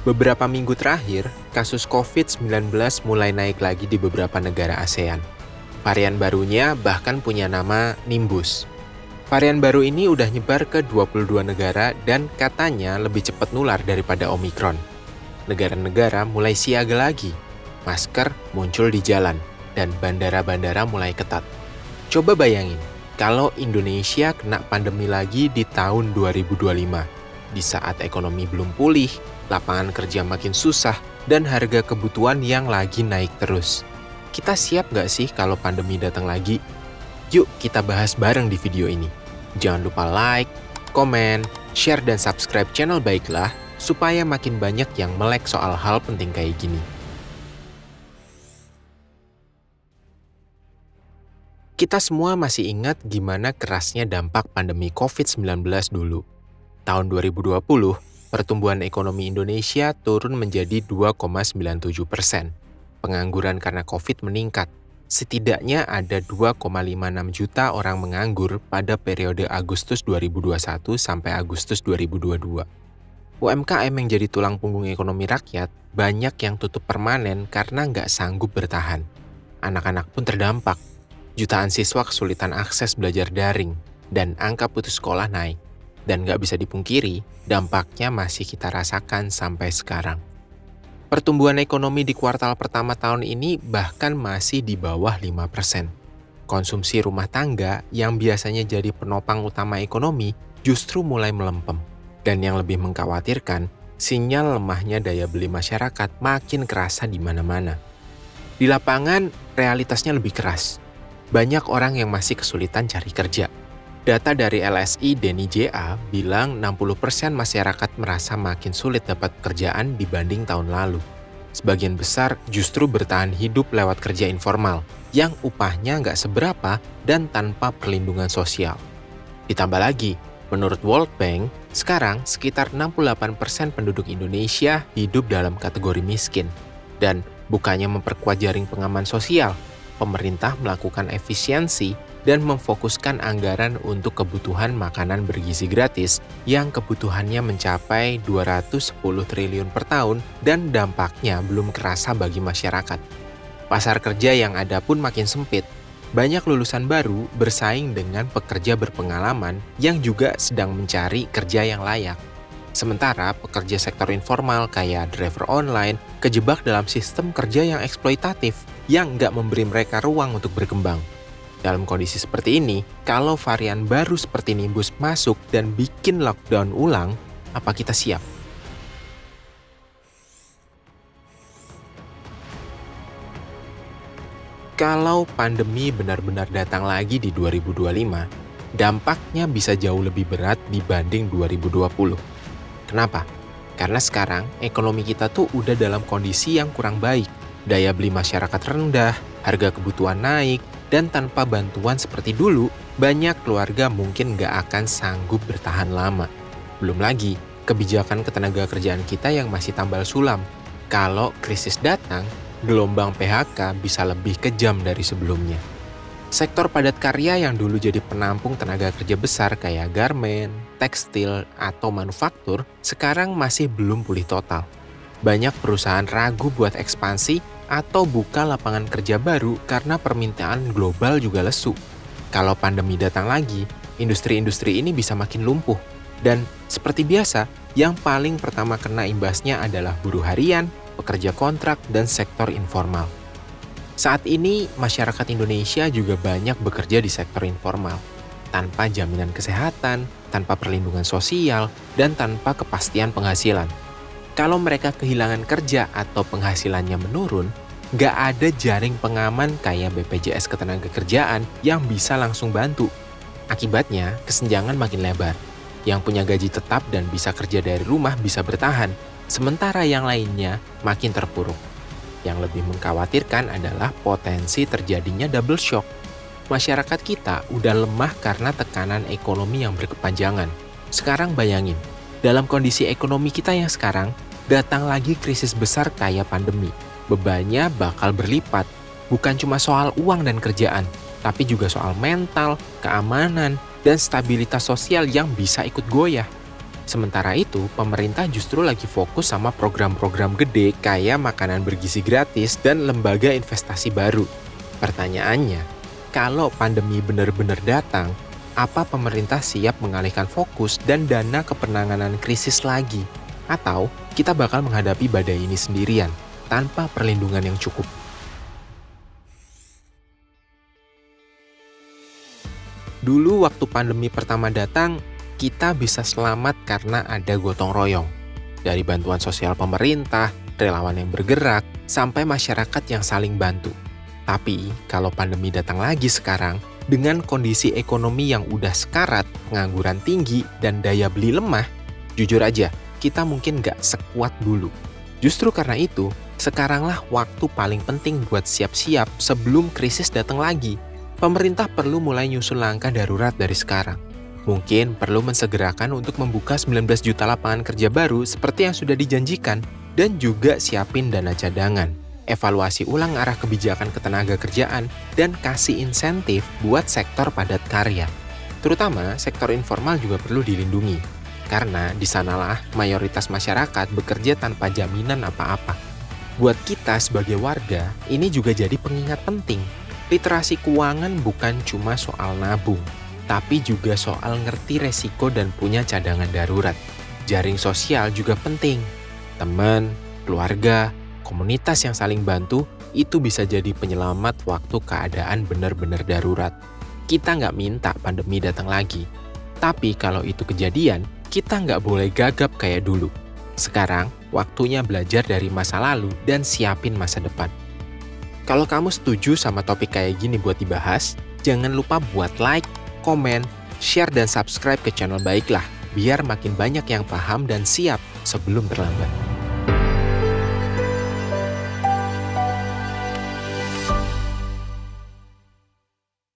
Beberapa minggu terakhir, kasus COVID-19 mulai naik lagi di beberapa negara ASEAN. Varian barunya bahkan punya nama Nimbus. Varian baru ini udah nyebar ke 22 negara dan katanya lebih cepat nular daripada Omicron. Negara-negara mulai siaga lagi. Masker muncul di jalan dan bandara-bandara mulai ketat. Coba bayangin, kalau Indonesia kena pandemi lagi di tahun 2025. Di saat ekonomi belum pulih, lapangan kerja makin susah, dan harga kebutuhan yang lagi naik terus. Kita siap nggak sih kalau pandemi datang lagi? Yuk kita bahas bareng di video ini. Jangan lupa like, komen, share, dan subscribe channel Baiklah, supaya makin banyak yang melek soal hal penting kayak gini. Kita semua masih ingat gimana kerasnya dampak pandemi COVID-19 dulu. Tahun 2020, pertumbuhan ekonomi Indonesia turun menjadi 2,97%. Pengangguran karena COVID meningkat. Setidaknya ada 2,56 juta orang menganggur pada periode Agustus 2021 sampai Agustus 2022. UMKM yang jadi tulang punggung ekonomi rakyat banyak yang tutup permanen karena nggak sanggup bertahan. Anak-anak pun terdampak. Jutaan siswa kesulitan akses belajar daring, dan angka putus sekolah naik. Dan nggak bisa dipungkiri, dampaknya masih kita rasakan sampai sekarang. Pertumbuhan ekonomi di kuartal pertama tahun ini bahkan masih di bawah 5%. Konsumsi rumah tangga yang biasanya jadi penopang utama ekonomi justru mulai melempem. Dan yang lebih mengkhawatirkan, sinyal lemahnya daya beli masyarakat makin kerasa di mana-mana. Di lapangan, realitasnya lebih keras. Banyak orang yang masih kesulitan cari kerja. Data dari LSI Denny JA bilang 60% masyarakat merasa makin sulit dapat pekerjaan dibanding tahun lalu. Sebagian besar justru bertahan hidup lewat kerja informal, yang upahnya nggak seberapa dan tanpa perlindungan sosial. Ditambah lagi, menurut World Bank, sekarang sekitar 68% penduduk Indonesia hidup dalam kategori miskin. Dan bukannya memperkuat jaring pengaman sosial, pemerintah melakukan efisiensi dan memfokuskan anggaran untuk kebutuhan makanan bergizi gratis yang kebutuhannya mencapai 210 triliun per tahun dan dampaknya belum kerasa bagi masyarakat. Pasar kerja yang ada pun makin sempit. Banyak lulusan baru bersaing dengan pekerja berpengalaman yang juga sedang mencari kerja yang layak. Sementara pekerja sektor informal kayak driver online kejebak dalam sistem kerja yang eksploitatif yang nggak memberi mereka ruang untuk berkembang. Dalam kondisi seperti ini, kalau varian baru seperti Nimbus masuk dan bikin lockdown ulang, apa kita siap? Kalau pandemi benar-benar datang lagi di 2025, dampaknya bisa jauh lebih berat dibanding 2020. Kenapa? Karena sekarang ekonomi kita tuh udah dalam kondisi yang kurang baik. Daya beli masyarakat rendah, harga kebutuhan naik, dan tanpa bantuan seperti dulu, banyak keluarga mungkin nggak akan sanggup bertahan lama. Belum lagi, kebijakan ketenaga kerjaan kita yang masih tambal sulam. Kalau krisis datang, gelombang PHK bisa lebih kejam dari sebelumnya. Sektor padat karya yang dulu jadi penampung tenaga kerja besar kayak garmen, tekstil, atau manufaktur, sekarang masih belum pulih total. Banyak perusahaan ragu buat ekspansi atau buka lapangan kerja baru karena permintaan global juga lesu. Kalau pandemi datang lagi, industri-industri ini bisa makin lumpuh. Dan seperti biasa, yang paling pertama kena imbasnya adalah buruh harian, pekerja kontrak, dan sektor informal. Saat ini, masyarakat Indonesia juga banyak bekerja di sektor informal. Tanpa jaminan kesehatan, tanpa perlindungan sosial, dan tanpa kepastian penghasilan. Kalau mereka kehilangan kerja atau penghasilannya menurun, nggak ada jaring pengaman kayak BPJS Ketenagakerjaan yang bisa langsung bantu. Akibatnya, kesenjangan makin lebar. Yang punya gaji tetap dan bisa kerja dari rumah bisa bertahan, sementara yang lainnya makin terpuruk. Yang lebih mengkhawatirkan adalah potensi terjadinya double shock. Masyarakat kita udah lemah karena tekanan ekonomi yang berkepanjangan. Sekarang bayangin, dalam kondisi ekonomi kita yang sekarang, datang lagi krisis besar kayak pandemi. Bebannya bakal berlipat, bukan cuma soal uang dan kerjaan, tapi juga soal mental, keamanan, dan stabilitas sosial yang bisa ikut goyah. Sementara itu, pemerintah justru lagi fokus sama program-program gede kayak makanan bergizi gratis dan lembaga investasi baru. Pertanyaannya, kalau pandemi benar-benar datang, apa pemerintah siap mengalihkan fokus dan dana ke penanganan krisis lagi? Atau kita bakal menghadapi badai ini sendirian, tanpa perlindungan yang cukup? Dulu waktu pandemi pertama datang, kita bisa selamat karena ada gotong royong. Dari bantuan sosial pemerintah, relawan yang bergerak, sampai masyarakat yang saling bantu. Tapi kalau pandemi datang lagi sekarang, dengan kondisi ekonomi yang udah sekarat, pengangguran tinggi, dan daya beli lemah, jujur aja, kita mungkin nggak sekuat dulu. Justru karena itu, sekaranglah waktu paling penting buat siap-siap sebelum krisis datang lagi. Pemerintah perlu mulai nyusun langkah darurat dari sekarang. Mungkin perlu mensegerakan untuk membuka 19 juta lapangan kerja baru seperti yang sudah dijanjikan, dan juga siapin dana cadangan, evaluasi ulang arah kebijakan ketenaga kerjaan, dan kasih insentif buat sektor padat karya. Terutama sektor informal juga perlu dilindungi, karena di sanalah mayoritas masyarakat bekerja tanpa jaminan apa-apa. Buat kita sebagai warga, ini juga jadi pengingat penting. Literasi keuangan bukan cuma soal nabung, tapi juga soal ngerti resiko dan punya cadangan darurat. Jaring sosial juga penting. Teman, keluarga, komunitas yang saling bantu, itu bisa jadi penyelamat waktu keadaan benar-benar darurat. Kita nggak minta pandemi datang lagi. Tapi kalau itu kejadian, kita nggak boleh gagap kayak dulu. Sekarang, waktunya belajar dari masa lalu dan siapin masa depan. Kalau kamu setuju sama topik kayak gini buat dibahas, jangan lupa buat like, komen, share, dan subscribe ke channel Baiklah, biar makin banyak yang paham dan siap sebelum terlambat.